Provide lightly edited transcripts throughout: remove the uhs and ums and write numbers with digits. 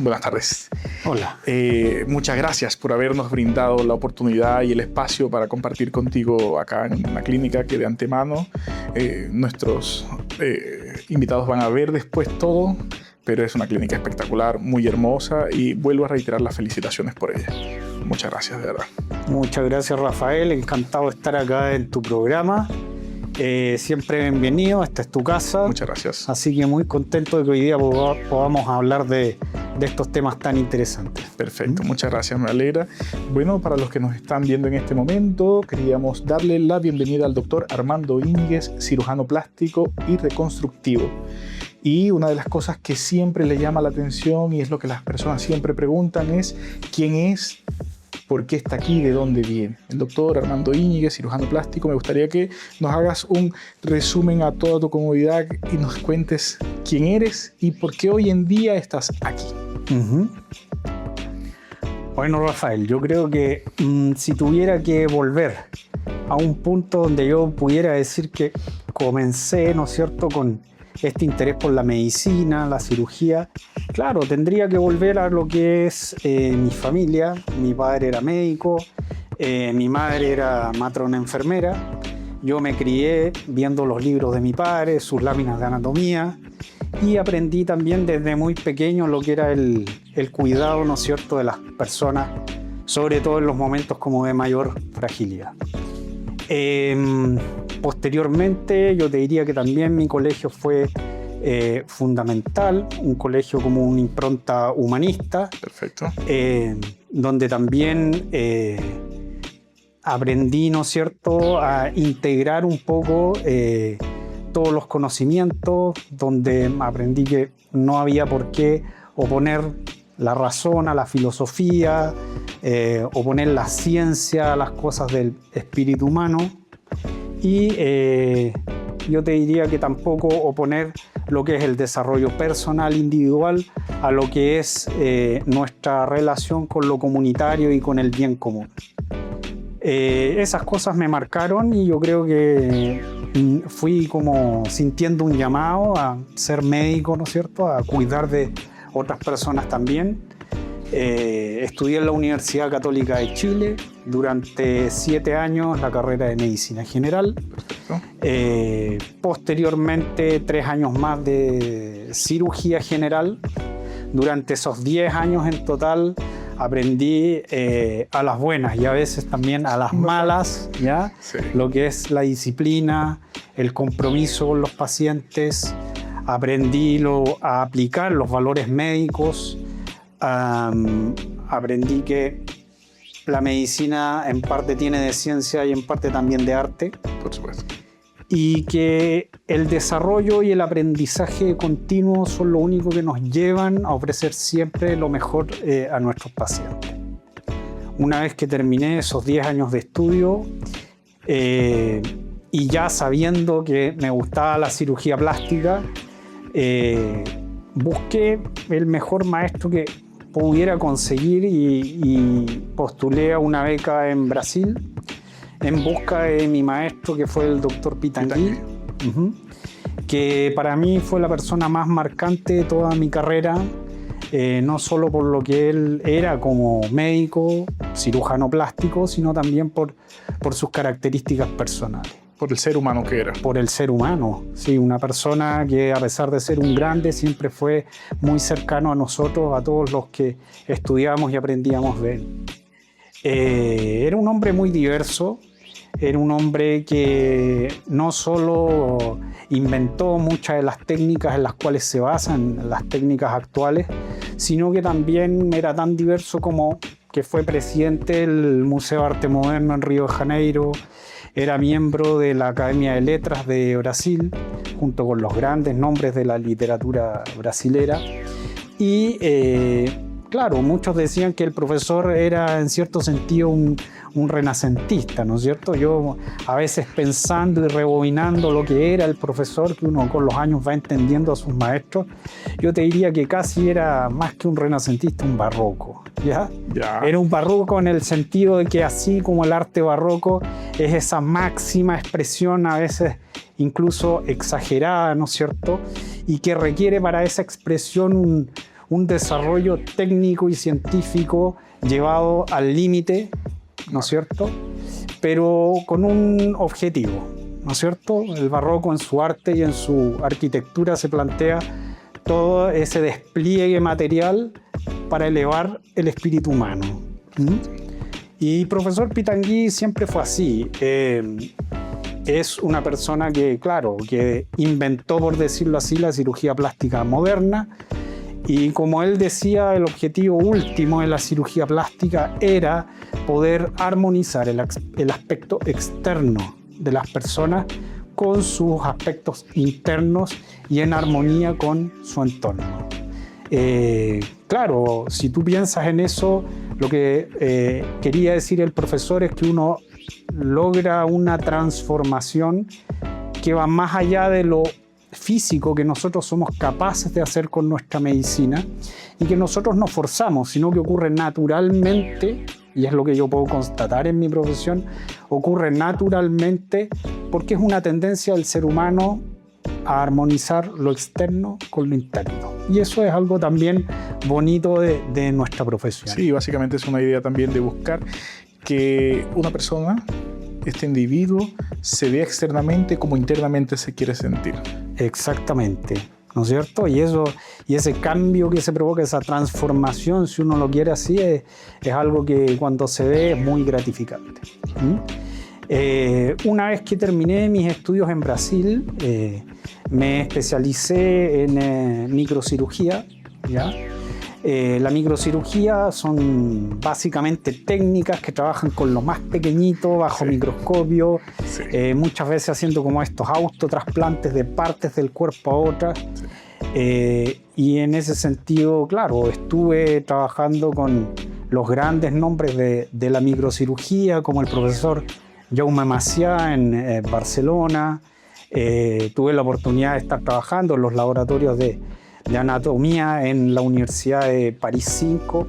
Buenas tardes. Hola. Muchas gracias por habernos brindado la oportunidad y el espacio para compartir contigo acá en una clínica que de antemano nuestros invitados van a ver después todo, pero es una clínica espectacular, muy hermosa y vuelvo a reiterar las felicitaciones por ella. Muchas gracias, de verdad. Muchas gracias, Rafael. Encantado de estar acá en tu programa. Siempre bienvenido, esta es tu casa. Muchas gracias. Así que muy contento de que hoy día podamos hablar de estos temas tan interesantes. Perfecto, muchas gracias, me alegra. Bueno, para los que nos están viendo en este momento, queríamos darle la bienvenida al doctor Armando Íñiguez, cirujano plástico y reconstructivo. Y una de las cosas que siempre le llama la atención y es lo que las personas siempre preguntan es ¿quién es? ¿Por qué está aquí? ¿De dónde viene? El doctor Armando Íñiguez, cirujano plástico, me gustaría que nos hagas un resumen a toda tu comodidad y nos cuentes quién eres y por qué hoy en día estás aquí. Bueno, Rafael, yo creo que si tuviera que volver a un punto donde yo pudiera decir que comencé, ¿no es cierto?, con este interés por la medicina, la cirugía, claro, tendría que volver a lo que es mi familia. Mi padre era médico, mi madre era matrona enfermera. Yo me crié viendo los libros de mi padre, sus láminas de anatomía, y aprendí también desde muy pequeño lo que era el cuidado, ¿no es cierto?, de las personas, sobre todo en los momentos como de mayor fragilidad. Posteriormente, yo te diría que también mi colegio fue fundamental, un colegio como una impronta humanista. Perfecto. Donde también aprendí, ¿no es cierto?, a integrar un poco todos los conocimientos, donde aprendí que no había por qué oponer la razón a la filosofía, oponer la ciencia a las cosas del espíritu humano. Y yo te diría que tampoco oponer lo que es el desarrollo personal individual a lo que es nuestra relación con lo comunitario y con el bien común. Esas cosas me marcaron y yo creo que fui como sintiendo un llamado a ser médico, ¿no es cierto?, a cuidar de otras personas también. Estudié en la Universidad Católica de Chile durante 7 años la carrera de Medicina General. Posteriormente 3 años más de Cirugía General. Durante esos 10 años en total aprendí a las buenas y a veces también a las malas, ¿ya? Sí. Lo que es la disciplina, el compromiso con los pacientes. Aprendí a aplicar los valores médicos. Aprendí que la medicina en parte tiene de ciencia y en parte también de arte. Por supuesto. Y que el desarrollo y el aprendizaje continuo son lo único que nos llevan a ofrecer siempre lo mejor a nuestros pacientes. Una vez que terminé esos 10 años de estudio y ya sabiendo que me gustaba la cirugía plástica, busqué el mejor maestro que pudiera conseguir y postulé a una beca en Brasil en busca de mi maestro, que fue el doctor Pitangui, que para mí fue la persona más marcante de toda mi carrera, no solo por lo que él era como médico, cirujano plástico, sino también por sus características personales. Por el ser humano que era. Por el ser humano, sí, una persona que a pesar de ser un grande siempre fue muy cercano a nosotros, a todos los que estudiábamos y aprendíamos de él. Era un hombre muy diverso, era un hombre que no solo inventó muchas de las técnicas en las cuales se basan las técnicas actuales, sino que también era tan diverso como que fue presidente del Museo de Arte Moderno en Río de Janeiro, era miembro de la Academia de Letras de Brasil, junto con los grandes nombres de la literatura brasilera. Y claro, muchos decían que el profesor era en cierto sentido un renacentista, ¿no es cierto? Yo a veces pensando y rebobinando lo que era el profesor, que uno con los años va entendiendo a sus maestros, yo te diría que casi era más que un renacentista, un barroco, ¿ya? Era un barroco en el sentido de que así como el arte barroco es esa máxima expresión a veces incluso exagerada, ¿no es cierto? Y que requiere para esa expresión un desarrollo técnico y científico llevado al límite, ¿no es cierto? Pero con un objetivo, ¿no es cierto? El barroco en su arte y en su arquitectura se plantea todo ese despliegue material para elevar el espíritu humano. Y profesor Pitangui siempre fue así. Es una persona que, claro, que inventó, por decirlo así, la cirugía plástica moderna. Y como él decía, el objetivo último de la cirugía plástica era poder armonizar el aspecto externo de las personas con sus aspectos internos y en armonía con su entorno. Claro, si tú piensas en eso, lo que quería decir el profesor es que uno logra una transformación que va más allá de lo físico que nosotros somos capaces de hacer con nuestra medicina y que nosotros no forzamos, sino que ocurre naturalmente, y es lo que yo puedo constatar en mi profesión, ocurre naturalmente porque es una tendencia del ser humano a armonizar lo externo con lo interno. Y eso es algo también bonito de nuestra profesión. Sí, básicamente es una idea también de buscar que una persona, este individuo, se vea externamente como internamente se quiere sentir. Exactamente, ¿no es cierto? Y ese cambio que se provoca, esa transformación, si uno lo quiere así, es algo que cuando se ve es muy gratificante. Una vez que terminé mis estudios en Brasil, me especialicé en microcirugía, ¿ya? La microcirugía son básicamente técnicas que trabajan con lo más pequeñito, bajo microscopio, muchas veces haciendo como estos autotrasplantes de partes del cuerpo a otras. Y en ese sentido, claro, estuve trabajando con los grandes nombres de la microcirugía, como el profesor Jaume Macià en Barcelona. Tuve la oportunidad de estar trabajando en los laboratorios de anatomía en la Universidad de París 5,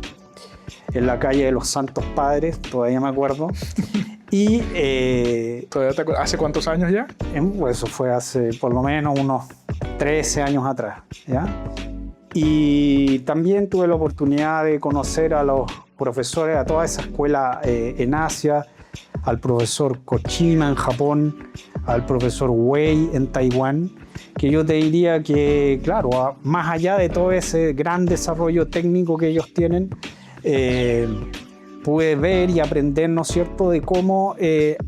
en la calle de los Santos Padres, todavía me acuerdo. Y ¿Hace cuántos años ya? Eso fue hace por lo menos unos 13 años atrás, ¿ya? Y también tuve la oportunidad de conocer a los profesores, a toda esa escuela en Asia, al profesor Kochima en Japón, al profesor Wei en Taiwán, que yo te diría que, claro, más allá de todo ese gran desarrollo técnico que ellos tienen, pude ver y aprender, ¿no es cierto?, de cómo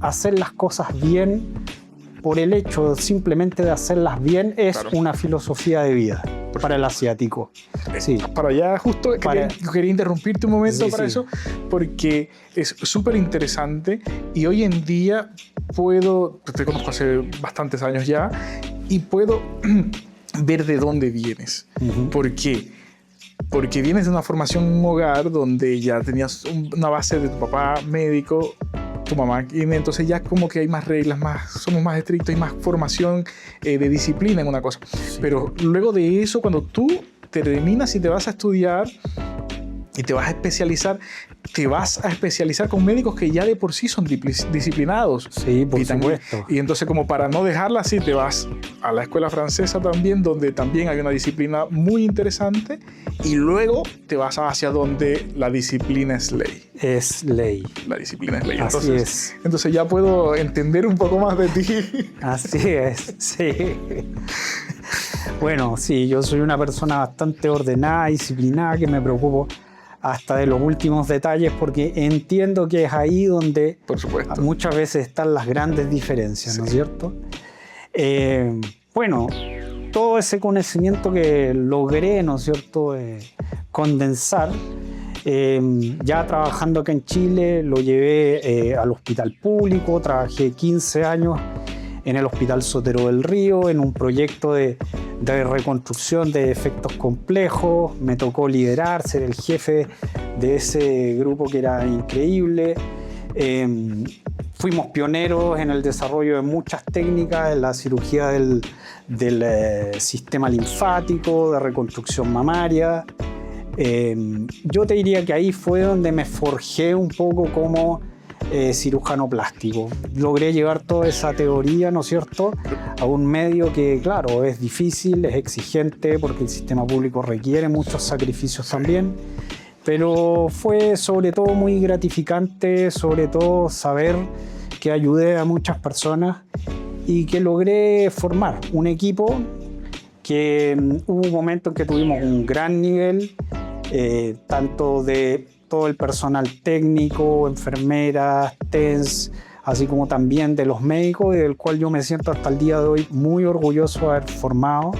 hacer las cosas bien. Por el hecho simplemente de hacerlas bien es una filosofía de vida para el asiático. Sí. Para allá justo quería interrumpirte un momento eso, porque es súper interesante y hoy en día te conozco hace bastantes años ya, y puedo ver de dónde vienes. ¿Por qué? Porque vienes de una formación en un hogar donde ya tenías una base de tu papá médico, tu mamá, y entonces ya como que hay más reglas, somos más estrictos, hay más formación de disciplina en una cosa. Sí. Pero luego de eso, cuando tú terminas y te vas a estudiar y te vas a especializar con médicos que ya de por sí son disciplinados. Sí, por supuesto. Y entonces, como para no dejarla así, te vas a la escuela francesa también, donde también hay una disciplina muy interesante, y luego te vas hacia donde la disciplina es ley. Es ley. La disciplina es ley. Así es. Entonces ya puedo entender un poco más de ti. Así es, sí. Bueno, sí, yo soy una persona bastante ordenada, disciplinada, que me preocupo hasta de los últimos detalles, porque entiendo que es ahí donde muchas veces están las grandes diferencias, ¿no es cierto? Bueno, todo ese conocimiento que logré, ¿no es cierto?, condensar, ya trabajando acá en Chile, lo llevé al hospital público. Trabajé 15 años en el Hospital Sotero del Río, en un proyecto de reconstrucción de efectos complejos. Me tocó liderar, ser el jefe de ese grupo que era increíble. Fuimos pioneros en el desarrollo de muchas técnicas, en la cirugía del sistema linfático, de reconstrucción mamaria. Yo te diría que ahí fue donde me forjé un poco como cirujano plástico. Logré llevar toda esa teoría, ¿no es cierto?, a un medio que, claro, es difícil, es exigente, porque el sistema público requiere muchos sacrificios también, pero fue sobre todo muy gratificante, sobre todo saber que ayudé a muchas personas y que logré formar un equipo que hubo un momento en que tuvimos un gran nivel, tanto de todo el personal técnico, enfermeras, TENS, así como también de los médicos, y del cual yo me siento hasta el día de hoy muy orgulloso de haber formado,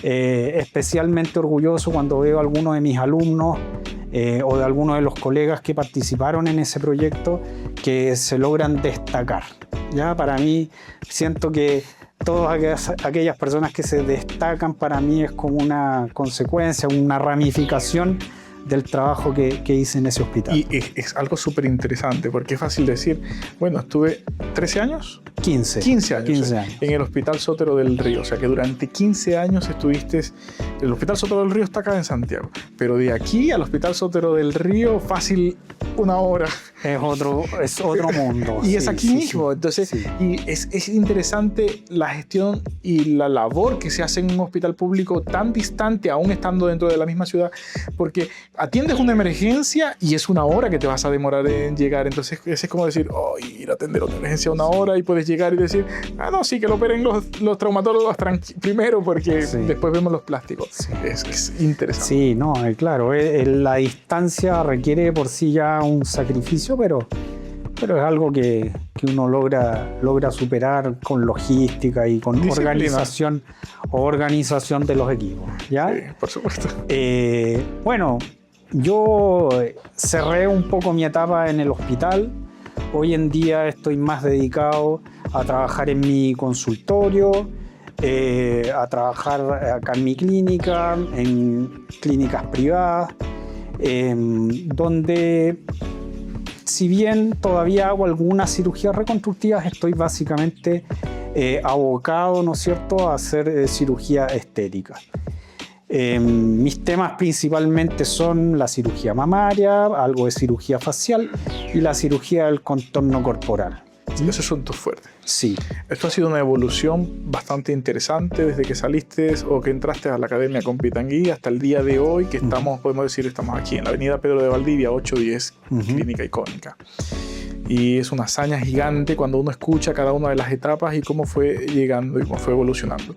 especialmente orgulloso cuando veo a algunos de mis alumnos o de algunos de los colegas que participaron en ese proyecto que se logran destacar. ¿Ya? Para mí, siento que todas aquellas personas que se destacan, para mí es como una consecuencia, una ramificación del trabajo que hice en ese hospital. Y es algo súper interesante, porque es fácil decir, bueno, estuve 13 años. 15 años en el Hospital Sotero del Río. O sea que durante 15 años estuviste... El Hospital Sotero del Río está acá en Santiago, pero de aquí al Hospital Sotero del Río, fácil 1 hora. Es otro mundo. Y es aquí mismo. Entonces, y es interesante la gestión y la labor que se hace en un hospital público tan distante, aún estando dentro de la misma ciudad, porque atiendes una emergencia y es 1 hora que te vas a demorar en llegar. Entonces, es como decir, ir a atender una emergencia 1 hora y puedes llegar y decir, no, sí, que lo operen los traumatólogos primero, porque después vemos los plásticos. Sí. Es interesante. Sí, no, claro, la distancia requiere por sí ya un sacrificio, pero es algo que uno logra superar con logística y con organización de los equipos, ¿ya? Sí, por supuesto. Bueno, yo cerré un poco mi etapa en el hospital. Hoy en día estoy más dedicado a trabajar en mi consultorio, a trabajar acá en mi clínica, en clínicas privadas, donde, si bien todavía hago algunas cirugías reconstructivas, estoy básicamente abocado, ¿no es cierto?, a hacer cirugía estética. Mis temas principalmente son la cirugía mamaria, algo de cirugía facial y la cirugía del contorno corporal. Esos son tus fuertes. Sí. Esto ha sido una evolución bastante interesante desde que saliste o que entraste a la Academia Compitangui hasta el día de hoy, que estamos, podemos decir, estamos aquí en la avenida Pedro de Valdivia, 810, Clínica Icónica. Y es una hazaña gigante cuando uno escucha cada una de las etapas y cómo fue llegando y cómo fue evolucionando.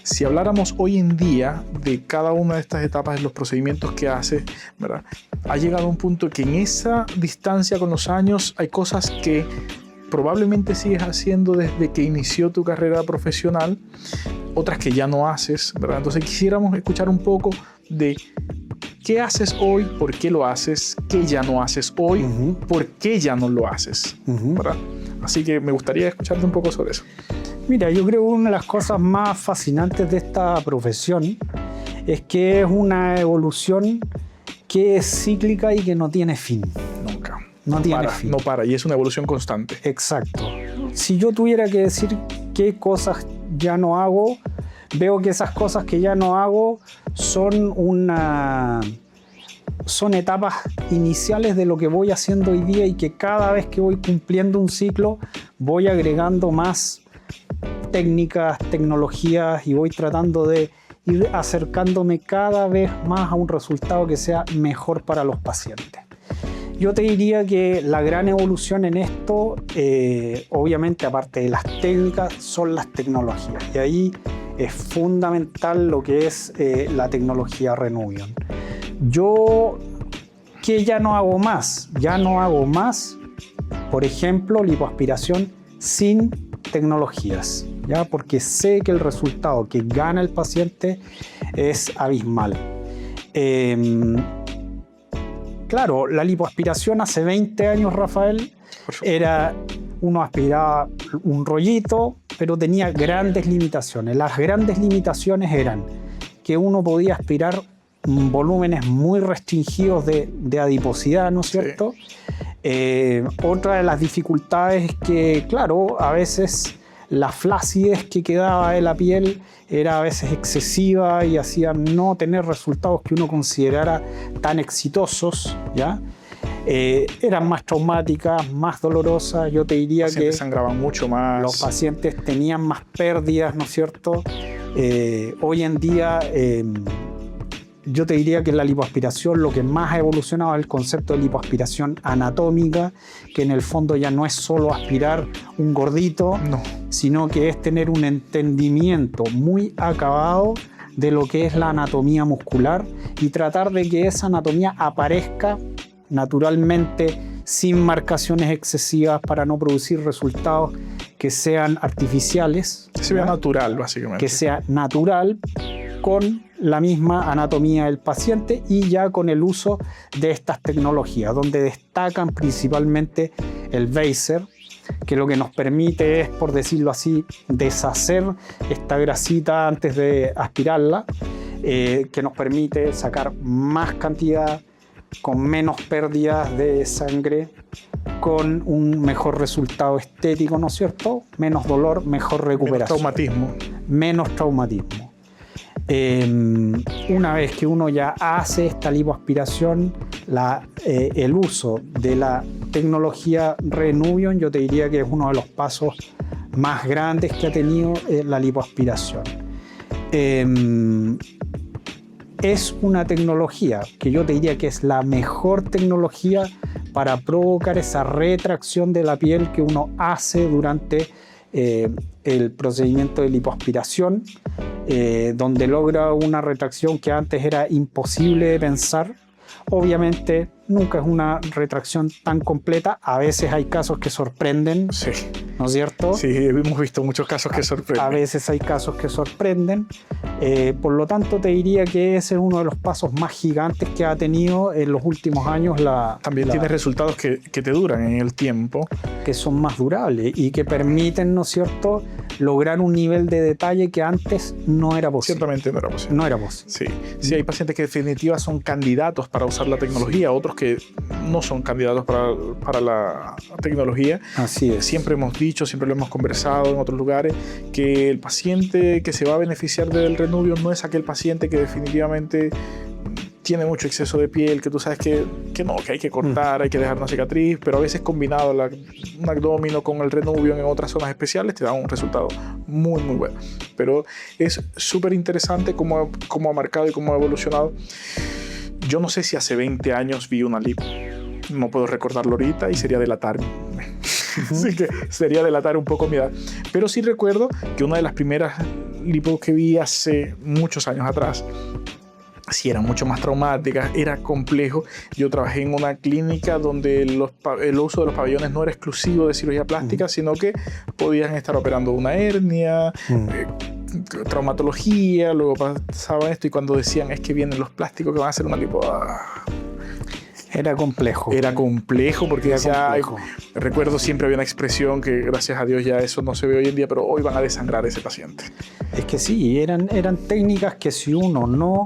Si habláramos hoy en día de cada una de estas etapas, de los procedimientos que haces, ¿verdad?, ha llegado a un punto que en esa distancia con los años hay cosas que probablemente sigues haciendo desde que inició tu carrera profesional, otras que ya no haces, ¿verdad? Entonces quisiéramos escuchar un poco de qué haces hoy, por qué lo haces, qué ya no haces hoy, por qué ya no lo haces, ¿verdad? Así que me gustaría escucharte un poco sobre eso. Mira, yo creo que una de las cosas más fascinantes de esta profesión es que es una evolución que es cíclica y que no tiene fin. Nunca. No tiene fin. No para, y es una evolución constante. Exacto. Si yo tuviera que decir qué cosas ya no hago, veo que esas cosas que ya no hago son etapas iniciales de lo que voy haciendo hoy día, y que cada vez que voy cumpliendo un ciclo voy agregando más técnicas, tecnologías, y voy tratando de ir acercándome cada vez más a un resultado que sea mejor para los pacientes. Yo te diría que la gran evolución en esto, obviamente aparte de las técnicas, son las tecnologías. Y ahí es fundamental lo que es la tecnología Renuvion. Yo, ¿qué ya no hago más? Ya no hago más, por ejemplo, lipoaspiración sin tecnologías, ¿ya? Porque sé que el resultado que gana el paciente es abismal. Claro, la lipoaspiración hace 20 años, Rafael, era uno aspiraba un rollito, pero tenía grandes limitaciones. Las grandes limitaciones eran que uno podía aspirar volúmenes muy restringidos de adiposidad, ¿no es cierto? Sí. Otra de las dificultades es que, claro, a veces la flacidez que quedaba de la piel era a veces excesiva y hacía no tener resultados que uno considerara tan exitosos, ¿ya? eran más traumáticas, más dolorosas. Yo te diría Los pacientes que sangraban mucho más. los pacientes tenían más pérdidas, ¿no es cierto? Hoy en día, yo te diría que la lipoaspiración, lo que más ha evolucionado es el concepto de lipoaspiración anatómica, que en el fondo ya no es solo aspirar un gordito, No. sino que es tener un entendimiento muy acabado de lo que es la anatomía muscular y tratar de que esa anatomía aparezca naturalmente, sin marcaciones excesivas, para no producir resultados que sean artificiales. Que se vea natural, básicamente. Que sea natural, con la misma anatomía del paciente y ya con el uso de estas tecnologías, donde destacan principalmente el Vaser, que lo que nos permite es, por decirlo así, deshacer esta grasita antes de aspirarla, que nos permite sacar más cantidad, con menos pérdidas de sangre, con un mejor resultado estético, ¿no es cierto? Menos dolor, mejor recuperación. Menos traumatismo. Una vez que uno ya hace esta lipoaspiración, el uso de la tecnología Renuvion, yo te diría que es uno de los pasos más grandes que ha tenido la lipoaspiración. Es una tecnología que yo te diría que es la mejor tecnología para provocar esa retracción de la piel que uno hace durante el procedimiento de lipoaspiración, donde logra una retracción que antes era imposible de pensar. Obviamente nunca es una retracción tan completa, a veces hay casos que sorprenden, sí, ¿no es cierto? Sí, hemos visto muchos casos que sorprenden. A veces hay casos que sorprenden, por lo tanto te diría que ese es uno de los pasos más gigantes que ha tenido en los últimos años También tiene resultados que te duran en el tiempo. Que son más durables y que permiten, ¿no es cierto?, lograr un nivel de detalle que antes no era posible. Ciertamente no era posible. No era posible. Sí, sí, hay pacientes que definitivamente son candidatos para usar la tecnología, otros que no son candidatos para la tecnología. Así es. Siempre hemos dicho, siempre lo hemos conversado en otros lugares, que el paciente que se va a beneficiar del Renuvion no es aquel paciente que definitivamente tiene mucho exceso de piel, que tú sabes que hay que cortar, hay que dejar una cicatriz, pero a veces combinado un abdomen con el Renuvion en otras zonas especiales te da un resultado muy, muy bueno. Pero es súper interesante cómo ha marcado y cómo ha evolucionado. Yo no sé si hace 20 años vi una lipo. No puedo recordarlo ahorita y sería delatarme. Así que sería delatar un poco mi edad. Pero sí recuerdo que una de las primeras lipos que vi hace muchos años atrás, sí eran mucho más traumáticas, era complejo. Yo trabajé en una clínica donde el uso de los pabellones no era exclusivo de cirugía plástica, sino que podían estar operando una hernia, traumatología, luego pasaba esto y cuando decían es que vienen los plásticos que van a hacer una lipo... Era complejo. Era complejo porque era complejo. Recuerdo siempre había una expresión que gracias a Dios ya eso no se ve hoy en día, pero hoy van a desangrar a ese paciente. Es que sí, eran técnicas que si uno no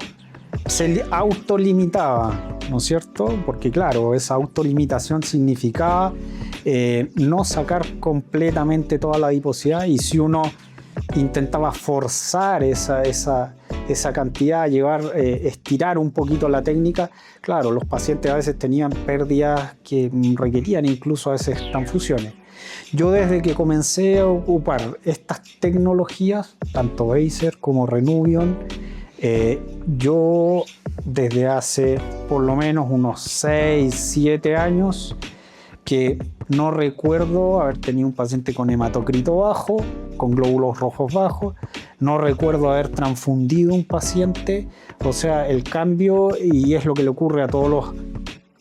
se autolimitaba, ¿no es cierto? Porque claro, esa autolimitación significaba no sacar completamente toda la adiposidad, y si uno intentaba forzar esa cantidad, estirar un poquito la técnica, claro, los pacientes a veces tenían pérdidas que requerían incluso a veces transfusiones. Yo desde que comencé a ocupar estas tecnologías, tanto Vaser como Renuvion, yo desde hace por lo menos unos 6, 7 años que no recuerdo haber tenido un paciente con hematocrito bajo, con glóbulos rojos bajos, no recuerdo haber transfundido un paciente. O sea, el cambio, y es lo que le ocurre a todos los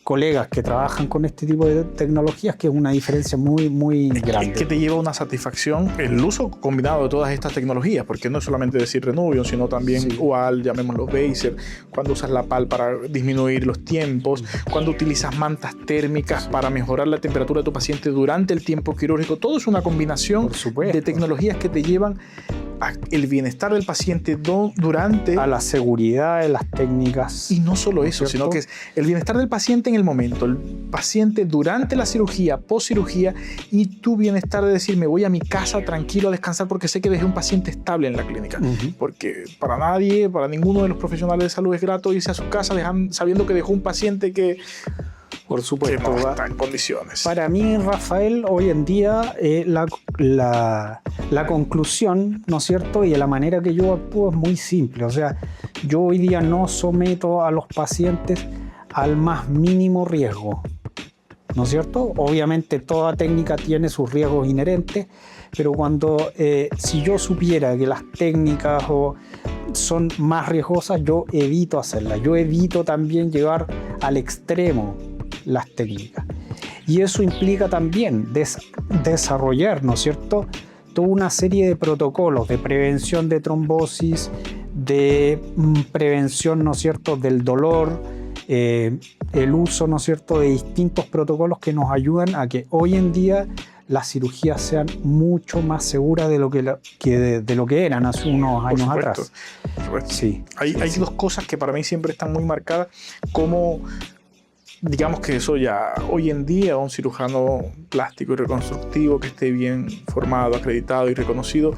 colegas que trabajan con este tipo de tecnologías, que es una diferencia muy, muy grande. Es que te lleva una satisfacción el uso combinado de todas estas tecnologías, porque no es solamente decir Renuvion, sino también UAL, llamémoslo Vaser, cuando usas la PAL para disminuir los tiempos, cuando utilizas mantas térmicas para mejorar la temperatura de tu paciente durante el tiempo quirúrgico. Todo es una combinación de tecnologías que te llevan el bienestar del paciente durante... A la seguridad de las técnicas. Y no solo eso, sino que es el bienestar del paciente en el momento, el paciente durante la cirugía, post-cirugía, y tu bienestar de decir, me voy a mi casa tranquilo a descansar porque sé que dejé un paciente estable en la clínica. Porque para nadie, para ninguno de los profesionales de salud es grato irse a su casa sabiendo que dejó un paciente que... Por supuesto. Que no está en condiciones. Para mí, Rafael, hoy en día la conclusión, ¿no es cierto? Y la manera que yo actúo es muy simple. O sea, yo hoy día no someto a los pacientes al más mínimo riesgo, ¿no es cierto? Obviamente toda técnica tiene sus riesgos inherentes, pero si yo supiera que las técnicas son más riesgosas, yo evito hacerlas. Yo evito también llevar al extremo las técnicas. Y eso implica también desarrollar, ¿no es cierto?, toda una serie de protocolos de prevención de trombosis, de prevención, ¿no es cierto?, del dolor, el uso, ¿no es cierto?, de distintos protocolos que nos ayudan a que hoy en día las cirugías sean mucho más seguras de lo que eran hace unos años atrás. Por supuesto. Sí, hay dos cosas que para mí siempre están muy marcadas, como digamos que eso ya hoy en día un cirujano plástico y reconstructivo que esté bien formado, acreditado y reconocido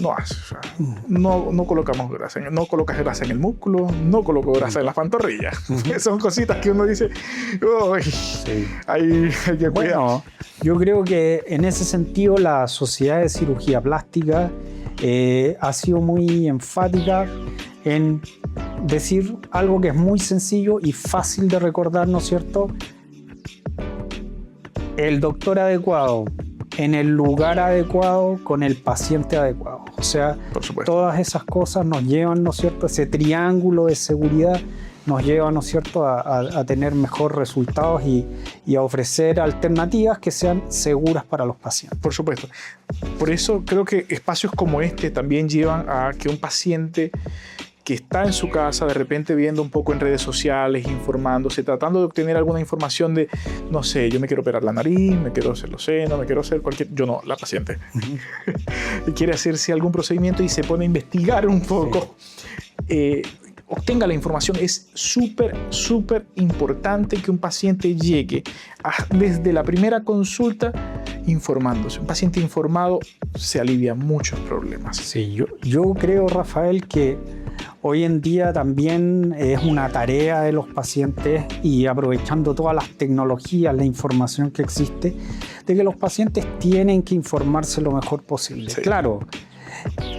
no hace. O sea, no colocamos grasa, no colocas grasa en el músculo, no coloco grasa en las pantorrillas. Son cositas que uno dice, uy, sí. hay que cuidar. Bueno, yo creo que en ese sentido la Sociedad de Cirugía Plástica ha sido muy enfática en decir algo que es muy sencillo y fácil de recordar, ¿no es cierto? El doctor adecuado, en el lugar adecuado, con el paciente adecuado. O sea, todas esas cosas nos llevan, ¿no es cierto? Ese triángulo de seguridad nos lleva, ¿no es cierto?, a tener mejores resultados y a ofrecer alternativas que sean seguras para los pacientes. Por supuesto. Por eso creo que espacios como este también llevan a que un paciente que está en su casa, de repente viendo un poco en redes sociales, informándose, tratando de obtener alguna información de, no sé, yo me quiero operar la nariz, me quiero hacer los senos, me quiero hacer yo no, la paciente. Quiere hacerse algún procedimiento y se pone a investigar un poco. Sí. Obtenga la información. Es súper importante que un paciente llegue desde la primera consulta informándose. Un paciente informado se alivia muchos problemas. Sí, yo creo, Rafael, que hoy en día también es una tarea de los pacientes, y aprovechando todas las tecnologías, la información que existe, de que los pacientes tienen que informarse lo mejor posible. Sí. Claro,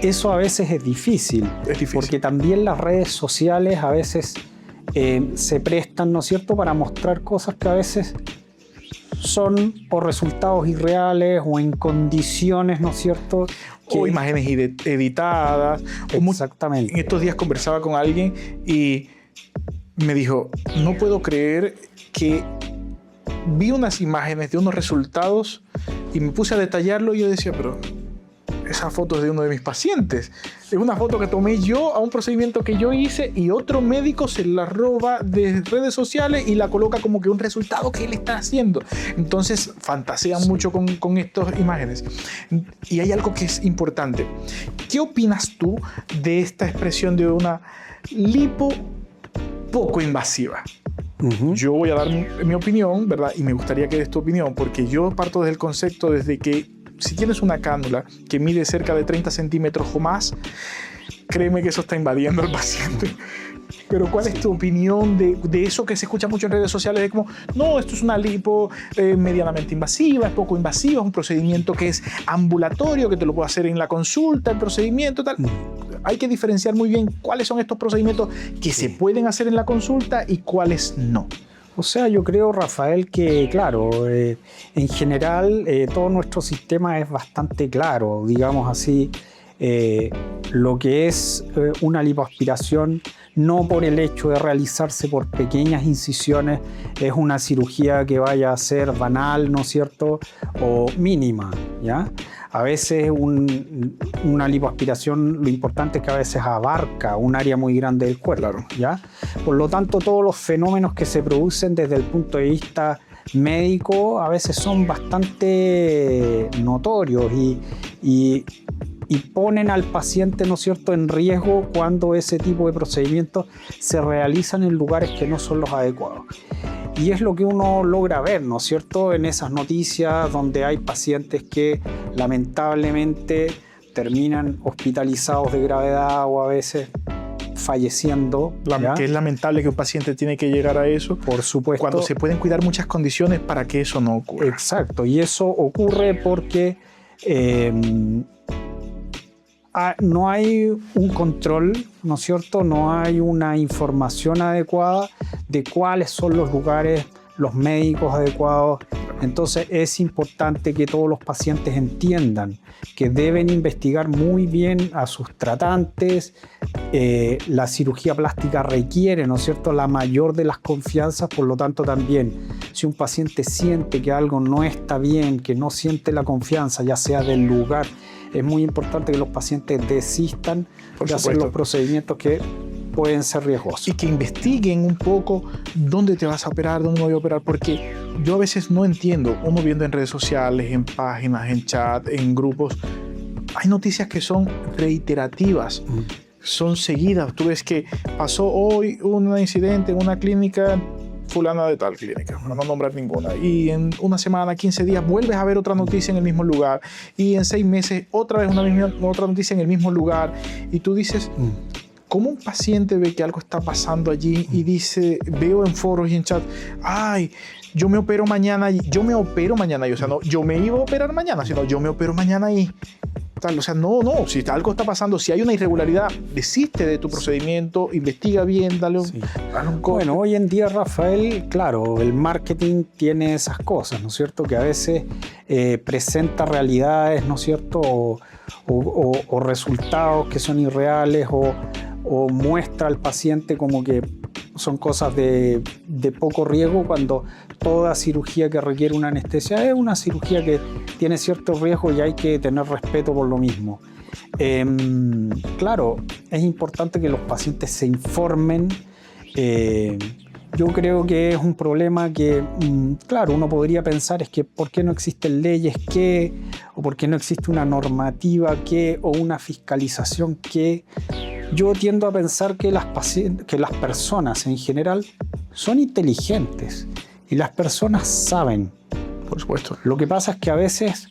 eso a veces es difícil, porque también las redes sociales a veces se prestan, ¿no es cierto?, para mostrar cosas que a veces son o resultados irreales o en condiciones, ¿no es cierto?, o imágenes editadas. Exactamente. En estos días conversaba con alguien y me dijo, no puedo creer que vi unas imágenes de unos resultados y me puse a detallarlo y yo decía, pero esa foto es de uno de mis pacientes. Es una foto que tomé yo a un procedimiento que yo hice y otro médico se la roba de redes sociales y la coloca como que un resultado que él está haciendo. Entonces fantasean mucho con estas imágenes. Y hay algo que es importante. ¿Qué opinas tú de esta expresión de una lipo poco invasiva? Yo voy a dar mi opinión, ¿verdad? Y me gustaría que des tu opinión, porque yo parto desde el concepto desde que si tienes una cánula que mide cerca de 30 centímetros o más, créeme que eso está invadiendo al paciente. Pero ¿cuál es tu opinión de eso que se escucha mucho en redes sociales? De como, no, esto es una lipo medianamente invasiva, es poco invasiva, es un procedimiento que es ambulatorio, que te lo puedo hacer en la consulta, el procedimiento, tal. Hay que diferenciar muy bien cuáles son estos procedimientos que se pueden hacer en la consulta y cuáles no. O sea, yo creo, Rafael, que claro, en general todo nuestro sistema es bastante claro, digamos así, lo que es una lipoaspiración, no por el hecho de realizarse por pequeñas incisiones, es una cirugía que vaya a ser banal, ¿no es cierto?, o mínima, ¿ya? A veces una lipoaspiración, lo importante es que a veces abarca un área muy grande del cuerpo, claro, ¿ya? Por lo tanto, todos los fenómenos que se producen desde el punto de vista médico a veces son bastante notorios y ponen al paciente, ¿no es cierto?, en riesgo cuando ese tipo de procedimientos se realizan en lugares que no son los adecuados. Y es lo que uno logra ver, ¿no es cierto?, en esas noticias donde hay pacientes que lamentablemente terminan hospitalizados de gravedad o a veces falleciendo. Que es lamentable que un paciente tiene que llegar a eso. Por supuesto. Cuando se pueden cuidar muchas condiciones para que eso no ocurra. Exacto, y eso ocurre porque no hay un control, ¿no es cierto? No hay una información adecuada de cuáles son los lugares, los médicos adecuados. Entonces es importante que todos los pacientes entiendan que deben investigar muy bien a sus tratantes. La cirugía plástica requiere, ¿no es cierto?, la mayor de las confianzas. Por lo tanto, también si un paciente siente que algo no está bien, que no siente la confianza, ya sea del lugar, es muy importante que los pacientes desistan de hacer los procedimientos que pueden ser riesgosos. Y que investiguen un poco dónde te vas a operar, dónde me voy a operar, porque yo a veces no entiendo, uno viendo en redes sociales, en páginas, en chat, en grupos, hay noticias que son reiterativas, son seguidas. Tú ves que pasó hoy un incidente en una clínica fulana de tal clínica, para no nombrar ninguna, y en una semana, 15 días, vuelves a ver otra noticia en el mismo lugar, y en 6 meses otra vez otra noticia en el mismo lugar, y tú dices... ¿Cómo un paciente ve que algo está pasando allí y dice, veo en foros y en chat, ay, yo me opero mañana y o sea, no, yo me iba a operar mañana, sino yo me opero mañana y tal, o sea, no, si algo está pasando, si hay una irregularidad, desiste de tu procedimiento, investiga bien, dale un corte. Bueno, hoy en día, Rafael, claro, el marketing tiene esas cosas, ¿no es cierto? Que a veces presenta realidades, ¿no es cierto? O resultados que son irreales o muestra al paciente como que son cosas de poco riesgo, cuando toda cirugía que requiere una anestesia es una cirugía que tiene cierto riesgo y hay que tener respeto por lo mismo. Claro, es importante que los pacientes se informen. Yo creo que es un problema que, claro, uno podría pensar es que ¿por qué no existen leyes que, o por qué no existe una normativa que, o una fiscalización que? Yo tiendo a pensar que las personas en general son inteligentes y las personas saben. Por supuesto. Lo que pasa es que a veces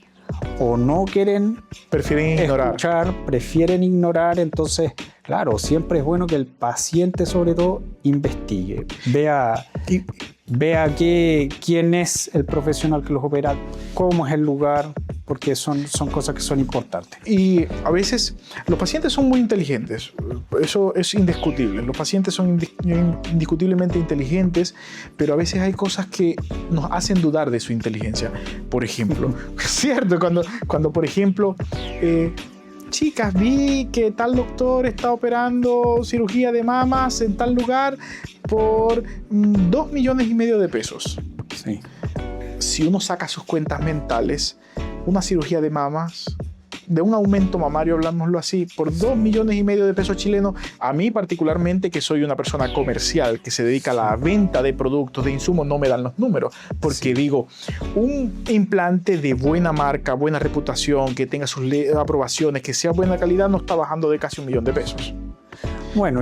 o no quieren escuchar, prefieren ignorar. Entonces, claro, siempre es bueno que el paciente, sobre todo, investigue, vea quién es el profesional que los opera, cómo es el lugar, porque son cosas que son importantes. Y a veces los pacientes son muy inteligentes, eso es indiscutible. Los pacientes son indiscutiblemente inteligentes, pero a veces hay cosas que nos hacen dudar de su inteligencia. Por ejemplo, ¿cierto? Cuando por ejemplo, chicas, vi que tal doctor está operando cirugía de mamas en tal lugar por 2,5 millones de pesos. Sí. Si uno saca sus cuentas mentales, una cirugía de mamas, de un aumento mamario, hablámoslo así, por 2,5 millones de pesos chilenos, a mí particularmente, que soy una persona comercial que se dedica a la venta de productos, de insumos, no me dan los números, porque digo, un implante de buena marca, buena reputación, que tenga sus aprobaciones, que sea buena calidad, no está bajando de casi 1 millón de pesos. Bueno,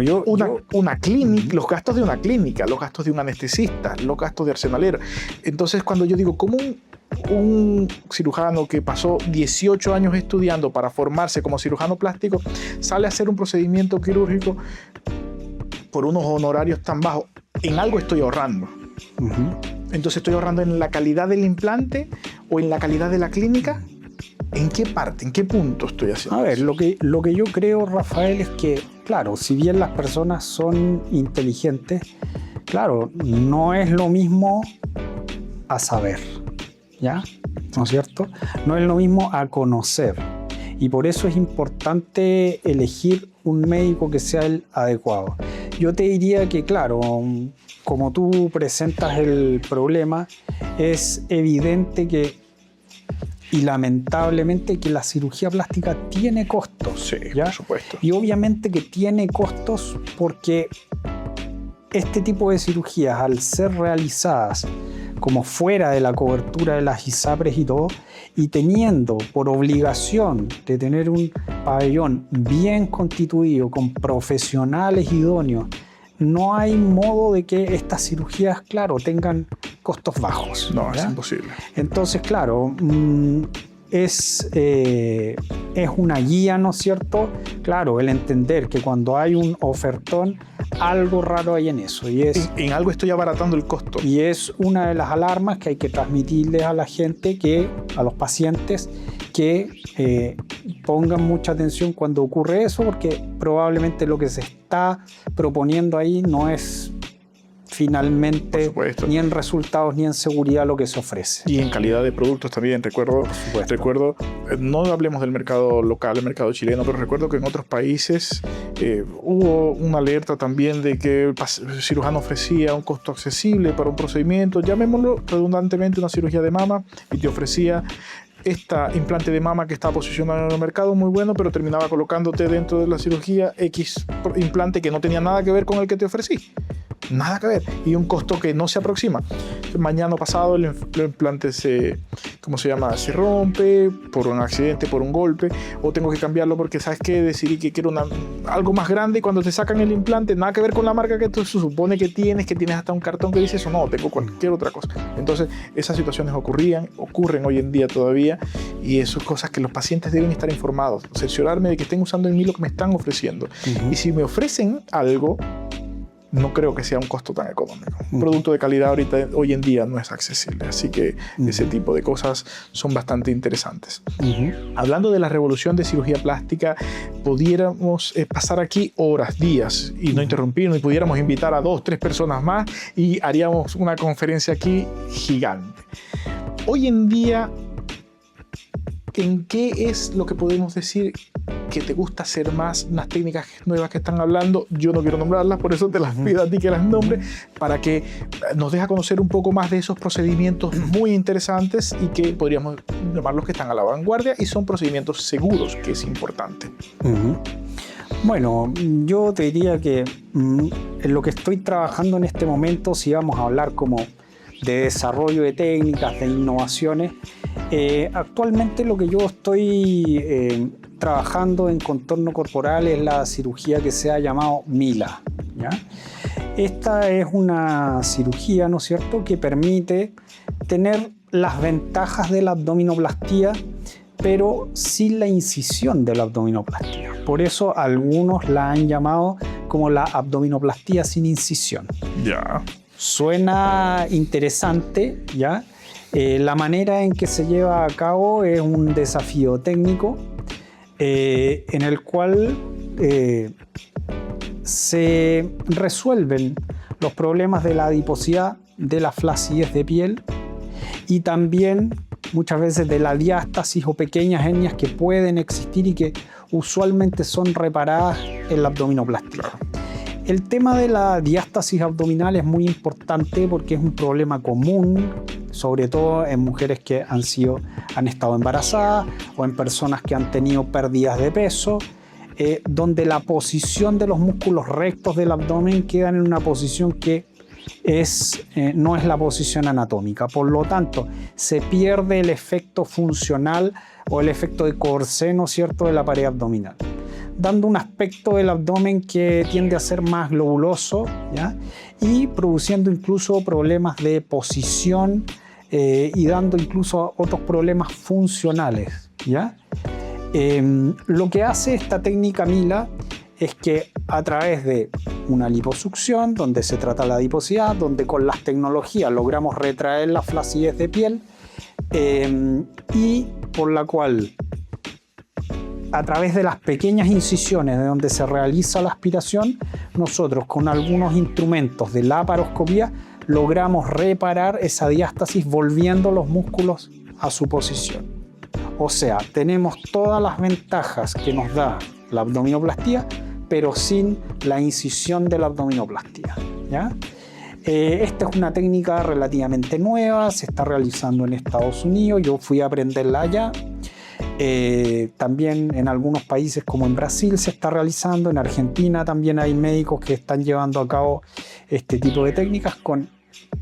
una clínica, los gastos de una clínica, los gastos de un anestesista, los gastos de arsenalero. Entonces, cuando yo digo, ¿cómo un cirujano que pasó 18 años estudiando para formarse como cirujano plástico sale a hacer un procedimiento quirúrgico por unos honorarios tan bajos? En algo estoy ahorrando. Entonces, ¿estoy ahorrando en la calidad del implante o en la calidad de la clínica? ¿En qué parte, en qué punto estoy haciendo? A ver, lo que yo creo, Rafael, es que, claro, si bien las personas son inteligentes, claro, no es lo mismo a saber, ¿ya? ¿No es cierto? No es lo mismo a conocer. Y por eso es importante elegir un médico que sea el adecuado. Yo te diría que, claro, como tú presentas el problema, es evidente que, y lamentablemente, que la cirugía plástica tiene costos. Sí, ¿ya? Por supuesto. Y obviamente que tiene costos porque este tipo de cirugías, al ser realizadas como fuera de la cobertura de las ISAPRES y todo, y teniendo por obligación de tener un pabellón bien constituido, con profesionales idóneos, no hay modo de que estas cirugías, claro, tengan costos bajos. No, ¿ya? es imposible. Entonces, claro, es una guía, ¿no es cierto? Claro, el entender que cuando hay un ofertón, algo raro hay en eso. Y en algo estoy abaratando el costo. Y es una de las alarmas que hay que transmitirles a la gente, a los pacientes, que pongan mucha atención cuando ocurre eso, porque probablemente lo que se está proponiendo ahí no es finalmente ni en resultados ni en seguridad lo que se ofrece. Y en calidad de productos también. Recuerdo, no hablemos del mercado local, el mercado chileno, pero recuerdo que en otros países hubo una alerta también de que el cirujano ofrecía un costo accesible para un procedimiento, llamémoslo redundantemente una cirugía de mama, y te ofrecía esta implante de mama que estaba posicionado en el mercado muy bueno, pero terminaba colocándote dentro de la cirugía X implante que no tenía nada que ver con el que te ofrecí. Nada que ver, y un costo que no se aproxima. Mañana pasado el implante se rompe por un accidente, por un golpe, o tengo que cambiarlo porque sabes que decidí que quiero algo más grande, y cuando te sacan el implante nada que ver con la marca que tú supone que tienes hasta un cartón que dice eso, no, tengo cualquier otra cosa. Entonces esas situaciones ocurren hoy en día todavía, y eso es cosas que los pacientes deben estar informados, cerciorarme de que estén usando en mí lo que me están ofreciendo. Y si me ofrecen algo, no creo que sea un costo tan económico. Un producto de calidad hoy en día no es accesible, así que ese tipo de cosas son bastante interesantes. Hablando de la revolución de cirugía plástica, pudiéramos pasar aquí horas, días, y no interrumpirnos, y pudiéramos invitar a 2, 3 personas más y haríamos una conferencia aquí gigante. Hoy en día, ¿en qué es lo que podemos decir que te gusta hacer más? Unas técnicas nuevas que están hablando, yo no quiero nombrarlas, por eso te las pido a ti que las nombres, para que nos dejes conocer un poco más de esos procedimientos muy interesantes y que podríamos llamarlos que están a la vanguardia y son procedimientos seguros, que es importante. Bueno, yo te diría que en lo que estoy trabajando en este momento, si vamos a hablar como de desarrollo de técnicas, de innovaciones, actualmente lo que yo estoy trabajando en contorno corporal es la cirugía que se ha llamado Mila, ¿ya? Esta es una cirugía, ¿no es cierto?, que permite tener las ventajas de la abdominoplastía, pero sin la incisión de la abdominoplastía. Por eso algunos la han llamado como la abdominoplastía sin incisión. Ya. Suena interesante, ¿ya? La manera en que se lleva a cabo es un desafío técnico en el cual se resuelven los problemas de la adiposidad, de la flacidez de piel y también muchas veces de la diástasis o pequeñas hernias que pueden existir y que usualmente son reparadas en la abdominoplastia. Claro. El tema de la diástasis abdominal es muy importante porque es un problema común, sobre todo en mujeres que han estado embarazadas o en personas que han tenido pérdidas de peso, donde la posición de los músculos rectos del abdomen quedan en una posición que no es la posición anatómica. Por lo tanto, se pierde el efecto funcional o el efecto de corsé, ¿no es cierto?, de la pared abdominal, dando un aspecto del abdomen que tiende a ser más globuloso, ¿ya?, y produciendo incluso problemas de posición y dando incluso otros problemas funcionales, ¿ya? Lo que hace esta técnica Mila es que a través de una liposucción, donde se trata la adiposidad, donde con las tecnologías logramos retraer la flacidez de piel y por la cual a través de las pequeñas incisiones de donde se realiza la aspiración, nosotros con algunos instrumentos de laparoscopía logramos reparar esa diástasis volviendo los músculos a su posición. O sea, tenemos todas las ventajas que nos da la abdominoplastía, pero sin la incisión de la abdominoplastía, ¿ya? Esta es una técnica relativamente nueva, se está realizando en Estados Unidos, yo fui a aprenderla allá. También en algunos países como en Brasil se está realizando, en Argentina también hay médicos que están llevando a cabo este tipo de técnicas con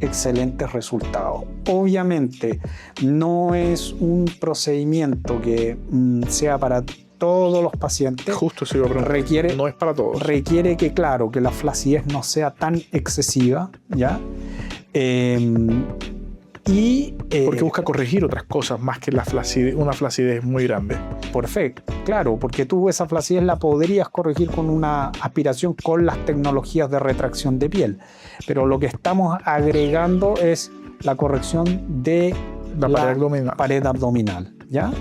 excelentes resultados. Obviamente no es un procedimiento que sea para todos los pacientes. Justo se iba a preguntar. No es para todos. Requiere que, claro, que la flacidez no sea tan excesiva, ¿ya? Y, porque busca corregir otras cosas más que una flacidez muy grande. Perfecto, claro, porque tú esa flacidez la podrías corregir con una aspiración con las tecnologías de retracción de piel. Pero lo que estamos agregando es la corrección de la pared abdominal, ¿ya?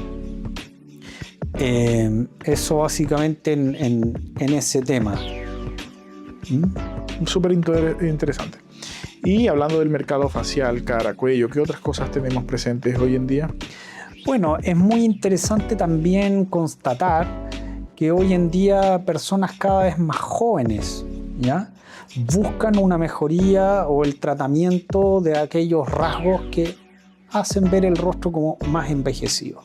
Eso básicamente en ese tema. Súper interesante. Y hablando del mercado facial, cara, cuello, ¿qué otras cosas tenemos presentes hoy en día? Bueno, es muy interesante también constatar que hoy en día personas cada vez más jóvenes, ¿ya?, buscan una mejoría o el tratamiento de aquellos rasgos que hacen ver el rostro como más envejecido.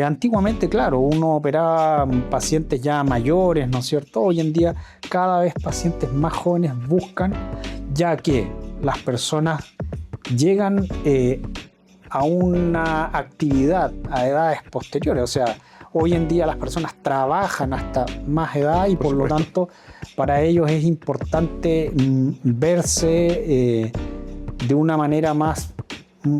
Antiguamente, claro, uno operaba pacientes ya mayores, ¿no es cierto? Hoy en día cada vez pacientes más jóvenes buscan, ya que las personas llegan a una actividad a edades posteriores. O sea, hoy en día las personas trabajan hasta más edad y por lo tanto para ellos es importante verse de una manera más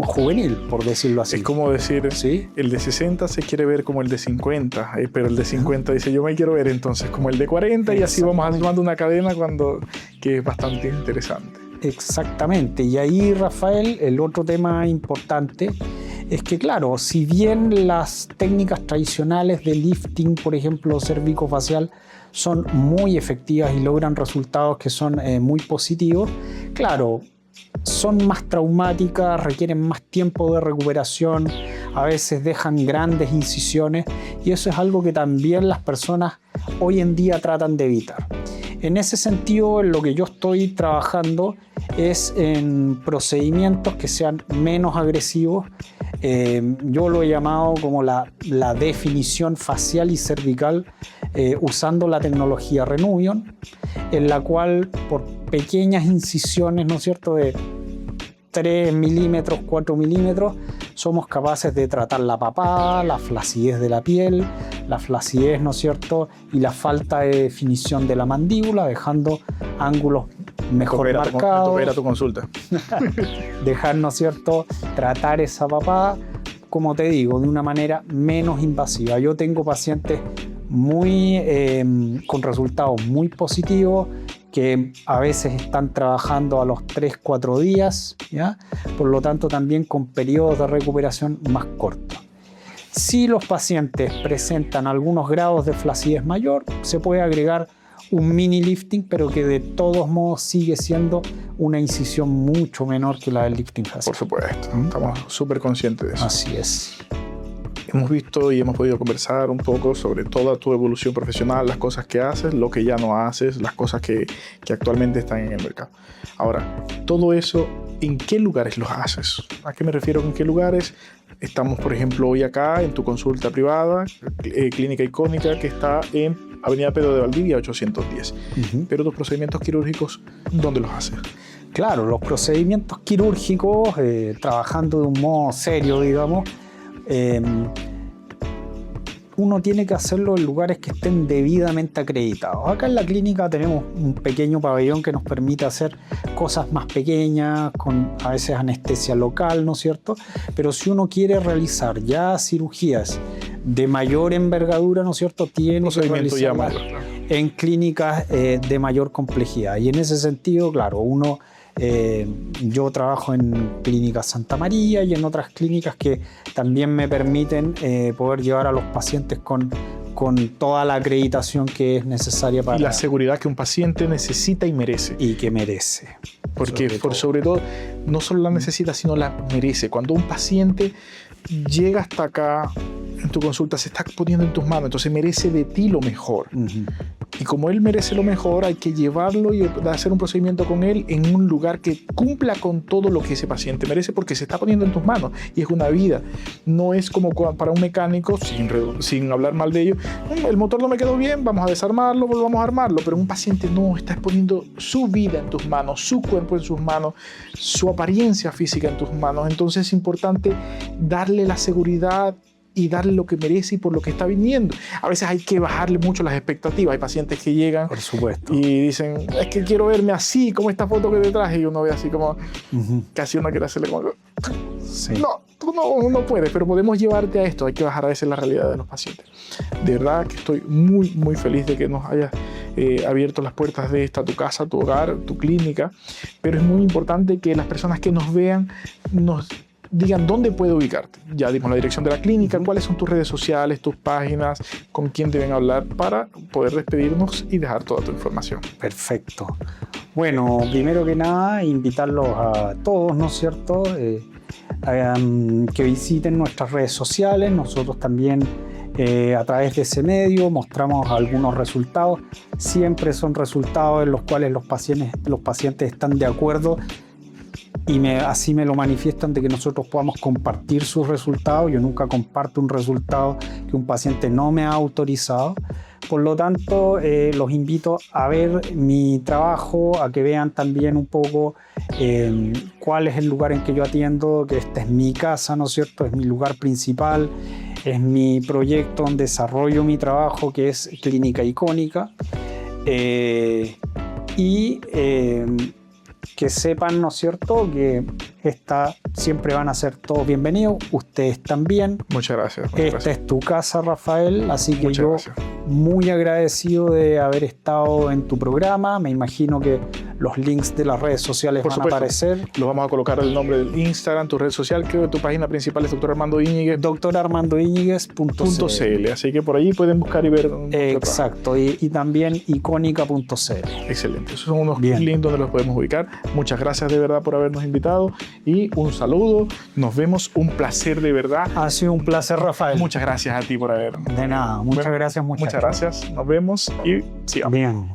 juvenil, por decirlo así. Es como decir, ¿sí?, el de 60 se quiere ver como el de 50, pero el de 50 dice, yo me quiero ver entonces como el de 40, y así vamos armando una cadena que es bastante interesante. Exactamente. Y ahí, Rafael, el otro tema importante es que, claro, si bien las técnicas tradicionales de lifting, por ejemplo, cervicofacial, son muy efectivas y logran resultados que son muy positivos, claro, son más traumáticas, requieren más tiempo de recuperación, a veces dejan grandes incisiones y eso es algo que también las personas hoy en día tratan de evitar. En ese sentido, en lo que yo estoy trabajando es en procedimientos que sean menos agresivos. Yo lo he llamado como la definición facial y cervical usando la tecnología Renuvion, en la cual por pequeñas incisiones, ¿no es cierto?, de 3 milímetros, 4 milímetros, somos capaces de tratar la papada, la flacidez de la piel, la flacidez, ¿no es cierto?, y la falta de definición de la mandíbula, dejando ángulos mejor marcados. Era tu consulta. Dejar, ¿no es cierto?, tratar esa papada, como te digo, de una manera menos invasiva. Yo tengo pacientes con resultados muy positivos, que a veces están trabajando a los 3-4 días, ¿ya? Por lo tanto también con periodos de recuperación más cortos. Si los pacientes presentan algunos grados de flacidez mayor, se puede agregar un mini lifting, pero que de todos modos sigue siendo una incisión mucho menor que la del lifting facial. Por supuesto, estamos súper conscientes de eso. Así es. Hemos visto y hemos podido conversar un poco sobre toda tu evolución profesional, las cosas que haces, lo que ya no haces, las cosas que actualmente están en el mercado. Ahora, todo eso, ¿en qué lugares los haces? ¿A qué me refiero con qué lugares? Estamos, por ejemplo, hoy acá en tu consulta privada, Clínica Icónica, que está en Avenida Pedro de Valdivia 810. Pero tus procedimientos quirúrgicos, ¿dónde los haces? Claro, los procedimientos quirúrgicos, trabajando de un modo serio, digamos, uno tiene que hacerlo en lugares que estén debidamente acreditados. Acá en la clínica tenemos un pequeño pabellón que nos permite hacer cosas más pequeñas, con a veces anestesia local, ¿no es cierto? Pero si uno quiere realizar ya cirugías de mayor envergadura, ¿no es cierto?, tiene que realizarlas en clínicas de mayor complejidad. Y en ese sentido, claro, yo trabajo en Clínica Santa María y en otras clínicas que también me permiten poder llevar a los pacientes con toda la acreditación que es necesaria para... Y la seguridad que un paciente necesita y merece. Y que merece. Porque sobre todo, no solo la necesita, sino la merece. Cuando un paciente llega hasta acá en tu consulta, se está poniendo en tus manos, entonces merece de ti lo mejor. Y como él merece lo mejor, hay que llevarlo y hacer un procedimiento con él en un lugar que cumpla con todo lo que ese paciente merece, porque se está poniendo en tus manos y es una vida. No es como para un mecánico, sin hablar mal de ello, el motor no me quedó bien, vamos a desarmarlo, volvamos a armarlo. Pero un paciente no, está poniendo su vida en tus manos, su cuerpo en sus manos, su apariencia física en tus manos. Entonces es importante darle la seguridad y darle lo que merece y por lo que está viniendo. A veces hay que bajarle mucho las expectativas. Hay pacientes que llegan, por supuesto, y dicen, es que quiero verme así, como esta foto que te traje, y uno ve así como, casi uno quiere hacerle como, sí. No, tú no puedes, pero podemos llevarte a esto. Hay que bajar a veces la realidad de los pacientes. De verdad que estoy muy, muy feliz de que nos hayas abierto las puertas de esta, tu casa, tu hogar, tu clínica, pero es muy importante que las personas que nos vean nos digan dónde puede ubicarte. Ya dimos la dirección de la clínica, cuáles son tus redes sociales, tus páginas, con quién deben hablar para poder despedirnos y dejar toda tu información. Perfecto. Bueno, primero que nada, invitarlos a todos, ¿no es cierto?, que visiten nuestras redes sociales. Nosotros también a través de ese medio mostramos algunos resultados. Siempre son resultados en los cuales los pacientes están de acuerdo y así me lo manifiestan, de que nosotros podamos compartir sus resultados. Yo nunca comparto un resultado que un paciente no me ha autorizado. Por lo tanto, los invito a ver mi trabajo, a que vean también un poco cuál es el lugar en que yo atiendo, que esta es mi casa, ¿no es cierto? Es mi lugar principal, es mi proyecto donde desarrollo mi trabajo, que es Clínica Icónica. Que sepan, ¿no es cierto?, que siempre van a ser todos bienvenidos, ustedes también. Muchas gracias. Esta es tu casa, Rafael, así que muchas gracias. Muy agradecido de haber estado en tu programa. Me imagino que los links de las redes sociales van a aparecer. Los vamos a colocar el nombre del Instagram, tu red social. Creo que tu página principal es Dr. Armando Íñiguez. drarmandoiñiguez.cl. Así que por ahí pueden buscar y ver. Exacto, y también icónica.cl. Excelente, esos son unos links donde los podemos ubicar. Muchas gracias de verdad por habernos invitado y un saludo. Nos vemos, un placer de verdad. Ha sido un placer, Rafael. Muchas gracias a ti por haber. De nada, muchas gracias. Muchas gracias, nos vemos y sigamos. Bien.